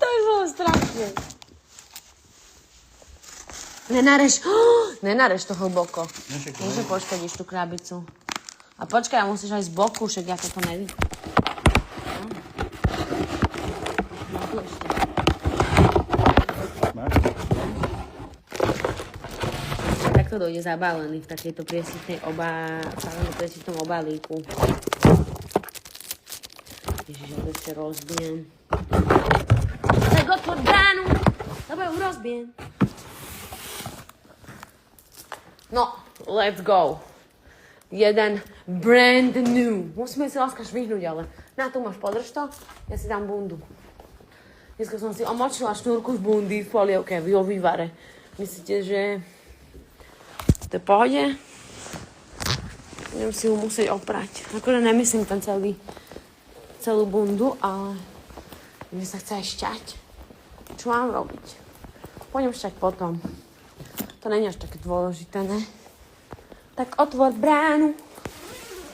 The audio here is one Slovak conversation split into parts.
To by bolo strašné. Nenareš to hlboko. Môže poškodiť tú krabicu. A počkaj, musíš aj z boku, však ako to nevidí. Takto dojde zabalený v takejto priesvitnom obalíku. Ježiš, ja to ešte rozbijem. Tak otvor bránu, lebo ju rozbijem. No, let's go. Jeden brand new. Musíme si láska švihnúť, ale na tu máš, podrž to, ja si dám bundu. Dneska som si omočila šnúrku z bundy v polievke, vo vývare. Myslíte, že to je pohode? Budem si ju musieť oprať. Akože nemyslím ten celú bundu, ale mne sa chce aj šťať. Čo mám robiť? Pôjdem šťať potom. To nie je až také dôležité, ne? Tak otvor bránu.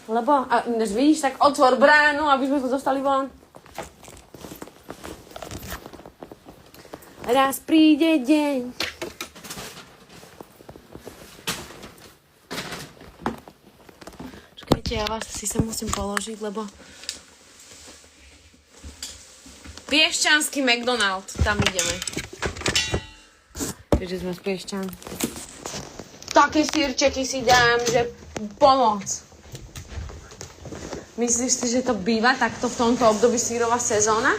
Lebo, než vidíš, tak otvor bránu, aby sme sa dostali von. Raz príde deň. Čakajte, ja vás si sa musím položiť, lebo Piešťanský McDonald, tam ideme. Keďže sme z Piešťan. Také sírčeky si dám, že pomoc. Myslíš si, že to býva takto v tomto období sírová sezóna?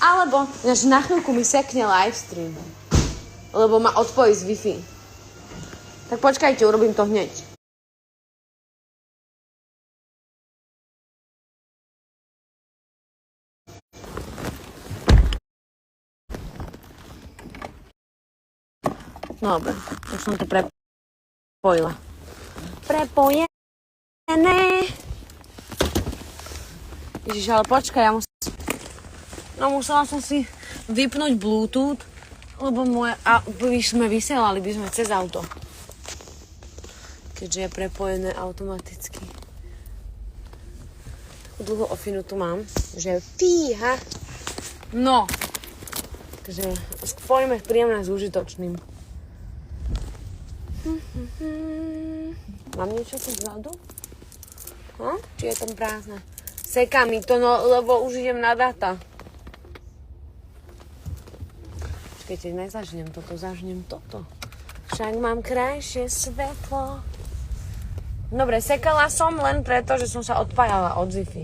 Alebo až na chvíľku mi sekne livestream. Lebo ma odpojí z Wi-Fi. Tak počkajte, urobím to hneď. No dobre, už som to prepojila. Prepojené. Ježiš, ale počkaj, ja musela som si vypnúť Bluetooth, lebo sme vysielali by sme cez auto. Keďže je prepojené automaticky. Takú dlhú ofinu tu mám, že fíha. No. Takže spojíme príjemné s užitočným. Mám niečo tu vzadu? Či je tam prázdne? Seká mi to, no, lebo už idem na data. Počkajte, nezažnem toto, zažnem toto. Však mám krajšie svetlo. Dobre, sekala som len preto, že som sa odpájala od Wi-Fi.